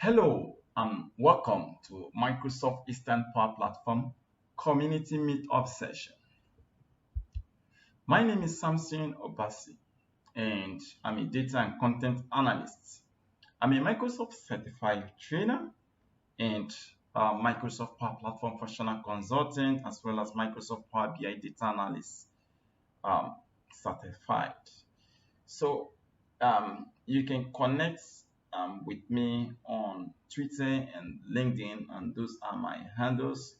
Hello and welcome to Microsoft Eastern Power Platform Community Meetup session. My name is Samson Obasi and I'm a data and content analyst. I'm a Microsoft certified trainer and Microsoft Power Platform functional consultant as well as Microsoft Power BI data analyst um, certified. So you can connect with me on Twitter and LinkedIn, and those are my handles.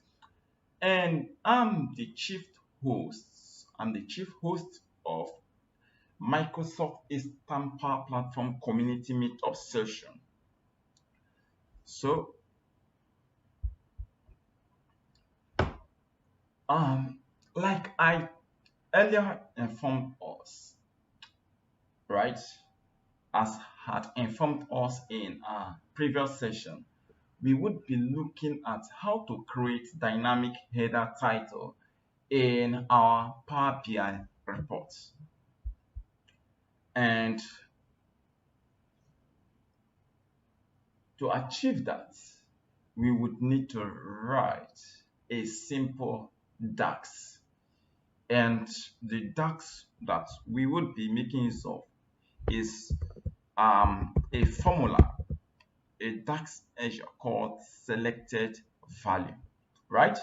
And I'm the chief host. I'm the chief host of Microsoft Eastern Power Platform Community Meetup session. So, um, like I earlier informed us, right? As had informed us in our previous session, we would be looking at how to create dynamic header title in our Power BI reports. And to achieve that, we would need to write a simple DAX. And the DAX that we would be making use of is a formula, a DAX measure called selected value, right?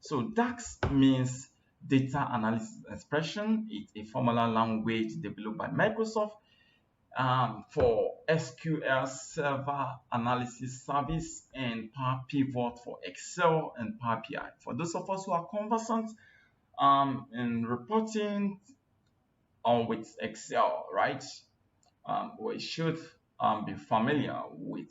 So DAX means data analysis expression. It's a formula language developed by Microsoft for SQL Server Analysis Service and Power Pivot for Excel and Power BI. For those of us who are conversant in reporting with Excel, right? We should be familiar with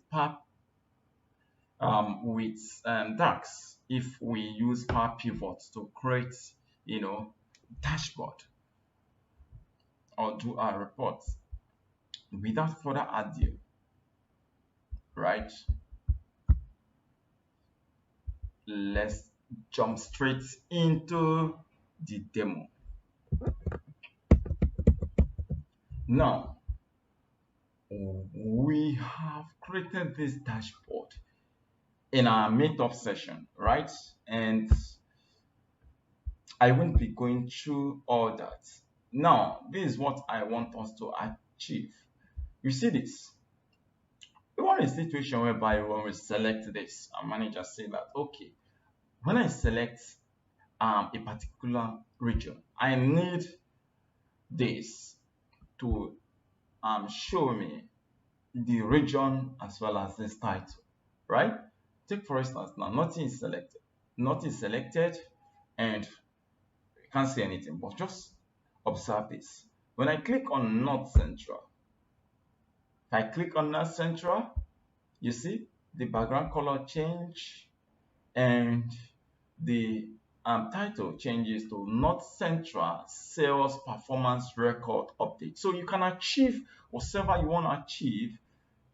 DAX if we use Power Pivot to create, dashboard or do our reports. Without further ado, right? Let's jump straight into the demo. Now, we have created this dashboard in our meetup session, right? And I won't be going through all that. Now, this is what I want us to achieve. You see this? We want a situation whereby when we select this, our manager say that, okay, when I select a particular region, I need this to show me the region as well as this title, right? Take for instance, now nothing is selected, and you can't see anything, but just observe this. When I click on North Central, if I click on North Central, you see the background color change and the title changes to North Central Sales Performance Record Update. So you can achieve whatever you want to achieve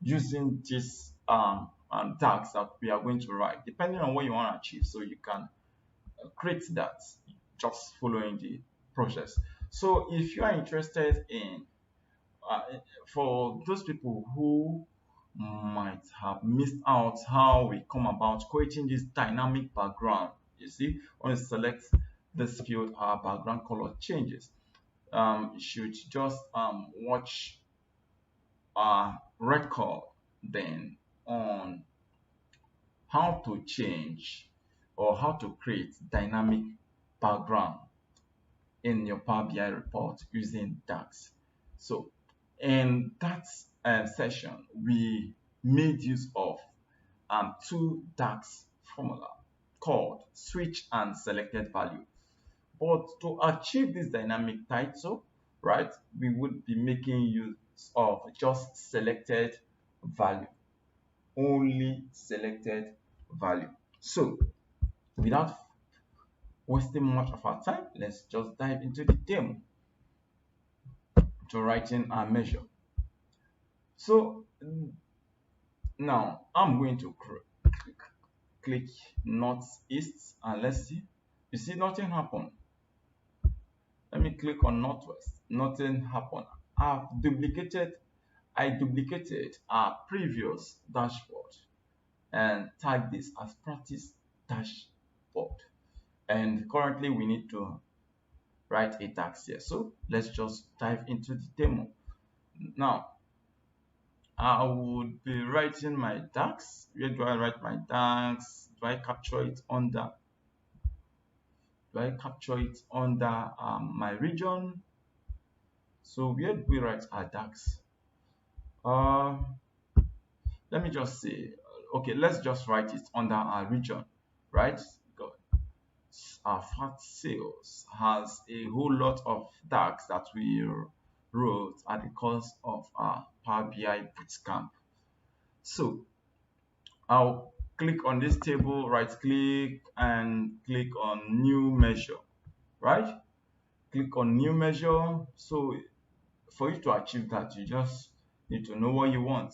using this DAX that we are going to write, depending on what you want to achieve. So you can create that just following the process. So if you are interested in, for those people who might have missed out how we come about creating this dynamic background, you see, when you select this field, our background color changes. You should just watch our record then on how to change or how to create dynamic background in your Power BI report using DAX. So in that session, we made use of two DAX formula called switch and selected value. But to achieve this dynamic title, right, we would be making use of just selected value, only selected value. So without wasting much of our time, let's just dive into the demo to writing our measure. So now I'm going to click northeast and let's see. You see nothing happened. Let me click on northwest. Nothing happened. I duplicated our previous dashboard. and tag this as practice dashboard. And currently we need to write a tax here. So let's just dive into the demo. Now, I would be writing my tax. Where do I write my tax? Do I capture it under my region? So where do we write our tax? Uh, Let me just say, okay, let's just write it under our region, right? Because our fat sales has a whole lot of tags that we wrote at the cost of our Power BI bootcamp. So I'll click on this table, right click and click on new measure, right? Click on new measure. So for you to achieve that, you just need to know what you want.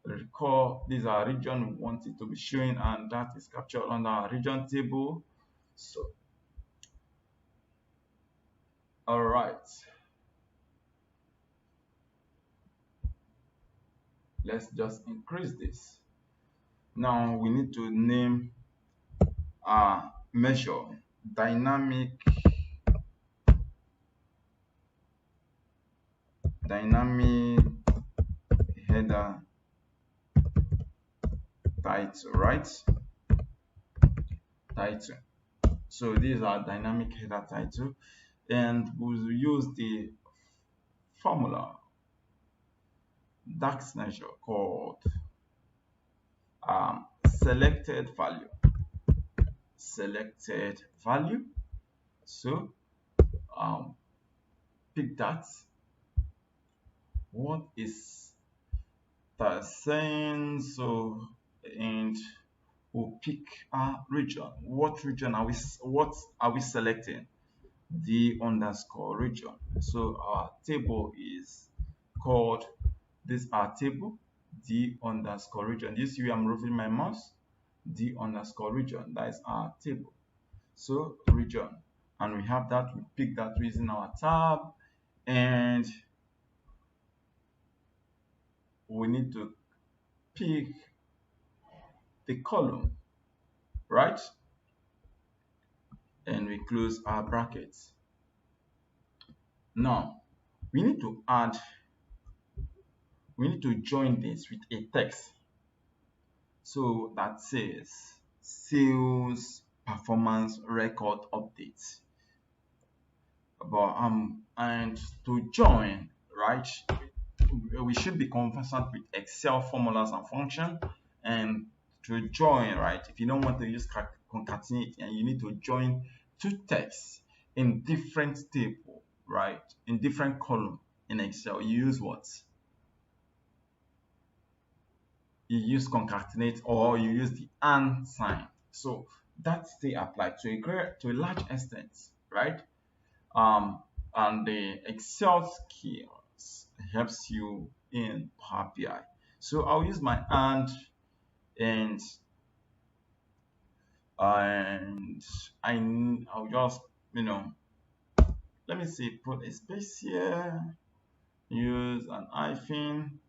Recall this is our region we want it to be showing, and that is captured under our region table. So all right, let's just increase this. Now we need to name our measure dynamic header title, right? Title. So these are dynamic header title, and we'll use the formula DAX measure called um, selected value. Selected value. So pick that. What is that saying? So, and we'll pick our region. What are we selecting? The underscore region. So our table is called this our table, the underscore region. You see where I'm moving my mouse? The underscore region. That is our table. So region. And we have that, we pick that using our tab, and we need to pick the column, right? And we close our brackets. Now we need to join this with a text. So that says sales performance record updates. But and to join, right, we should be conversant with Excel formulas and function. And to join, right, if you don't want to use concatenate, and you need to join two texts in different table, right, in different column in Excel, you use what? You use concatenate, or you use the and sign. So that still applies to a large extent, right? And the Excel skills helps you in Power BI. So I'll use my and and I'll just, let me see, put a space here, use an hyphen,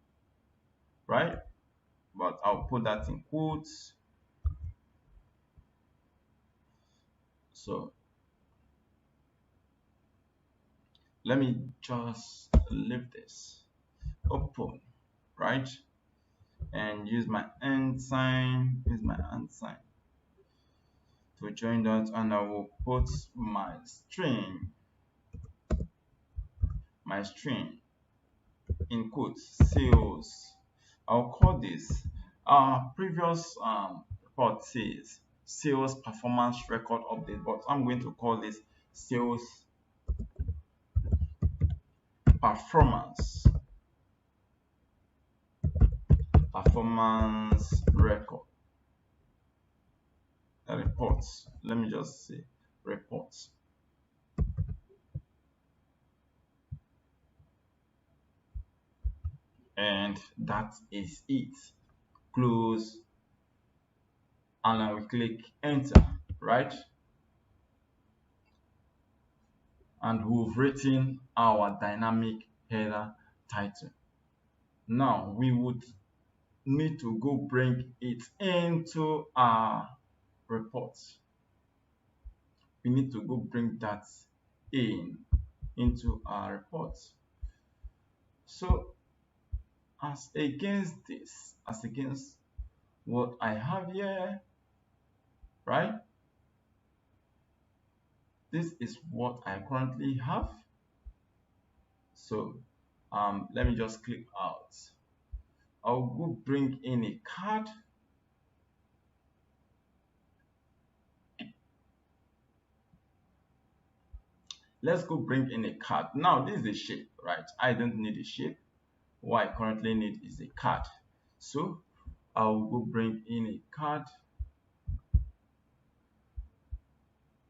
right? But I'll put that in quotes. So let me just leave this open, right? And use my and sign, to join that, and I will put my string in quotes, sales. I'll call this our previous report says sales performance record update, but I'm going to call this sales performance record reports. Let me just say reports. And that is it. Close, and I will click enter, right? And we've written our dynamic header title. Now we would need to go bring it into our report. We need to go bring that into our report. So as against this, as against what I have here, right? This is what I currently have. So let me just click out. I'll go bring in a card. Let's go bring in a card. Now this is a shape, right? I don't need a shape. What I currently need is a card. So I'll go bring in a card.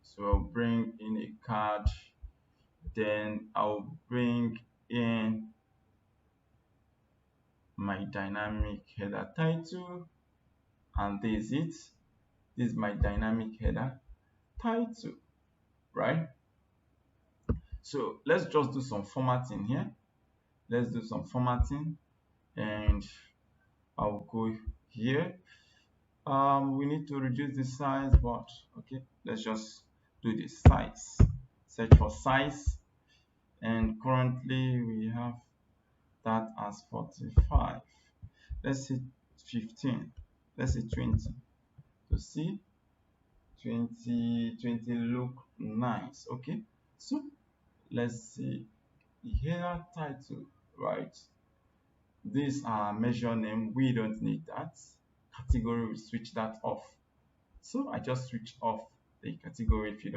So I'll bring in a card. Then I'll bring in my dynamic header title, and this is it. This is my dynamic header title, right? So let's just do some formatting here. Let's do some formatting, and I'll go here. We need to reduce the size, but okay, let's just do the size. Search for size, and currently we have that as 45. Let's say 15. Let's say 20. To see 20 look nice. Okay, so let's see the header title, right? These are measure name. We don't need that. Category, we switch that off. So I just switch off the category. If you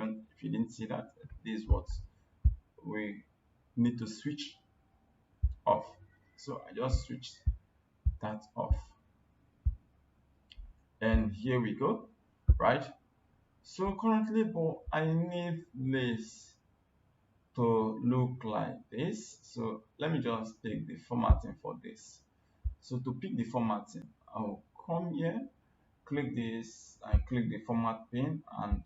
didn't see that, this is what we need to switch off. So I just switched that off, and here we go, right? So currently, but I need this to look like this. So let me just pick the formatting for this. So to pick the formatting, I'll come here, click this, and click the format pin, and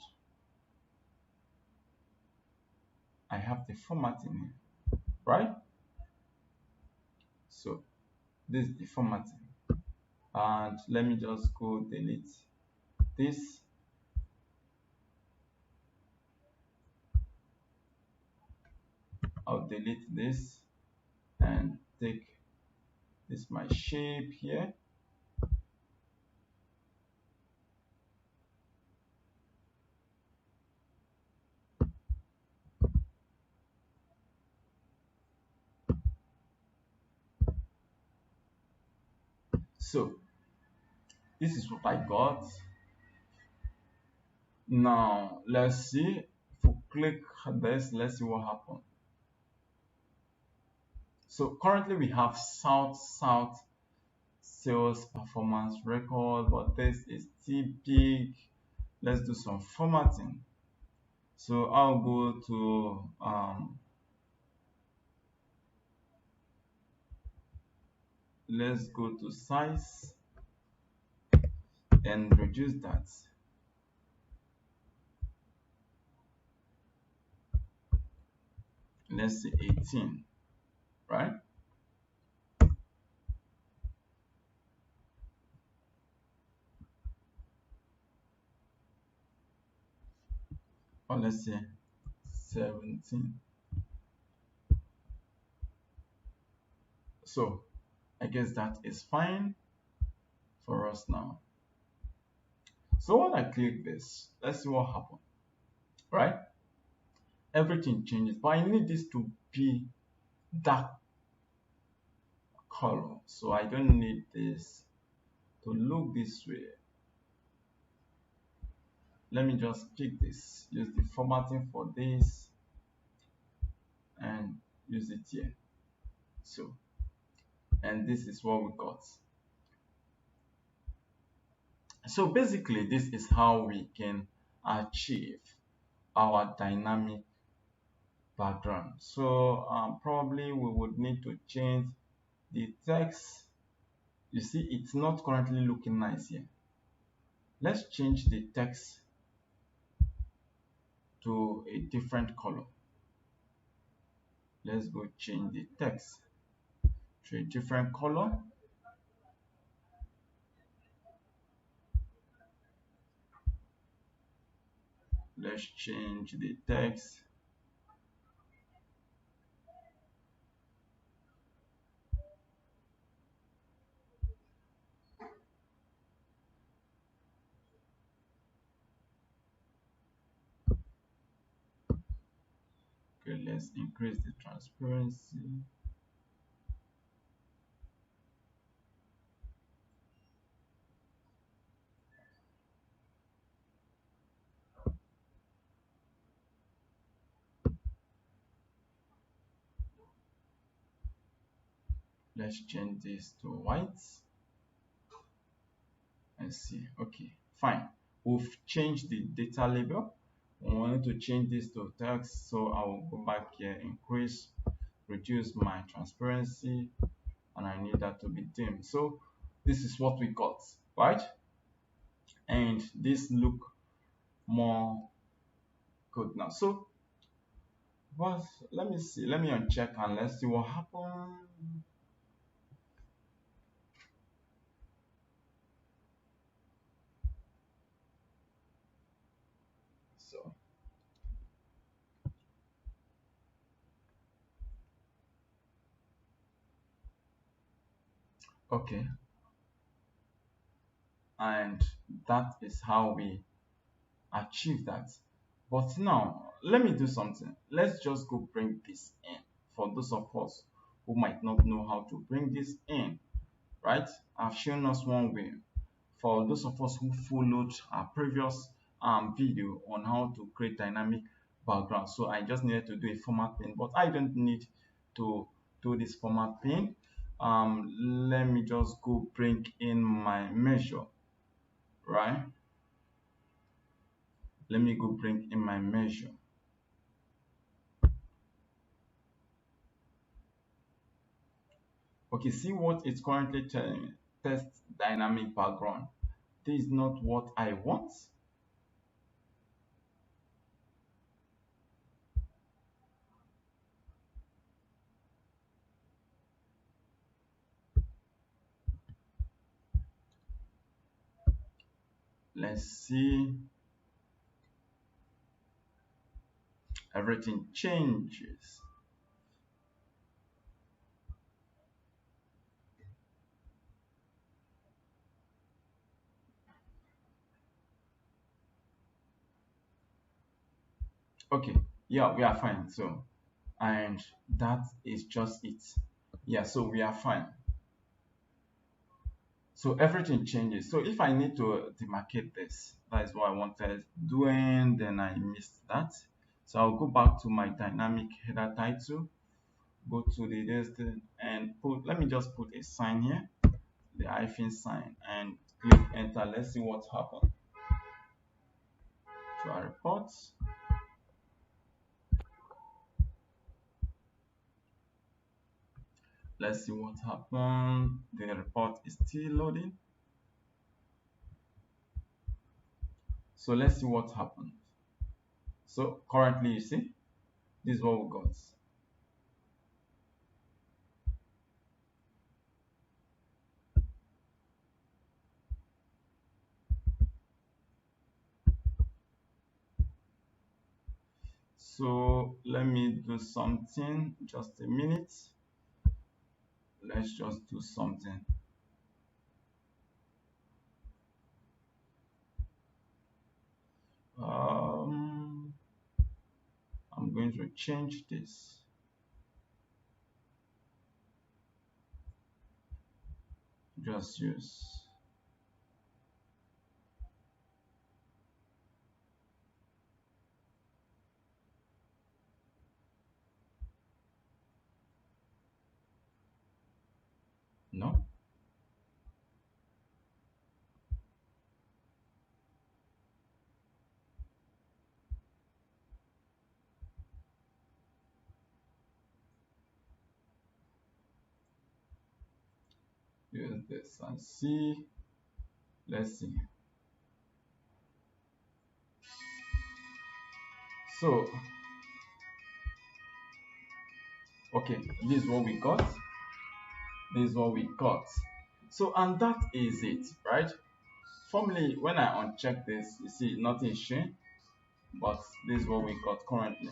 I have the formatting here, right? So this is the formatting, and let me just go delete this. I'll delete this and take this my shape here. So this is what I got. Now let's see. If we click this, let's see what happens. So currently we have south sales performance record, but this is too big. Let's do some formatting. So I'll go to let's go to size and reduce that. Let's say 18, right? Or let's say 17. So I guess that is fine for us now. So when I click this, let's see what happens, right? Everything changes, but I need this to be dark color, so I don't need this to look this way. Let me just pick this, use the formatting for this, and use it here. So, and this is what we got. So basically, this is how we can achieve our dynamic background. So probably we would need to change the text. You see, it's not currently looking nice here. Let's change the text to a different color. Let's go change the text to a different color. Let's change the text. Okay, let's increase the transparency. Let's change this to white. Let's see. Okay, fine. We've changed the data label. We wanted to change this to text, so I will go back here, increase, reduce my transparency, and I need that to be dim. So this is what we got, right? And this look more good now. So, but let me see. Let me uncheck and let's see what happened. So, okay, and that is how we achieve that. But now, let me do something. Let's just go bring this in for those of us who might not know how to bring this in, right? I've shown us one way. For those of us who followed our previous video on how to create dynamic background, so I just needed to do a format pin, but I don't need to do this format pin. Let me just go bring in my measure, right? Let me go bring in my measure. Okay, see what it's currently telling me. Test dynamic background. This is not what I want. Let's see. Everything changes. Okay, yeah, we are fine. So, and that is just it. Yeah, so we are fine. So everything changes. So if I need to demarcate this, that is what I wanted doing, then I missed that. So I'll go back to my dynamic header title, go to the listing and put, let me just put a sign here, the hyphen sign, and click enter. Let's see what happened to our report. Let's see what happened. The report is still loading. So let's see what happened. So currently, you see, this is what we got. So let me do something, just a minute. Let's just do something. Um, I'm going to change this. Just use. No. Use this and see. Let's see. So, okay, this is what we got. This is what we got. So, and that is it, right? Formerly, when I uncheck this, you see nothing is showing. but this is what we got currently.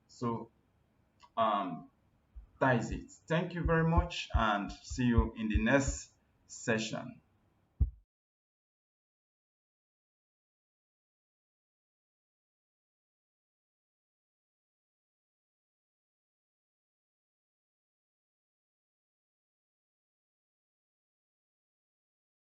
So um, that is it. Thank you very much and see you in the next session.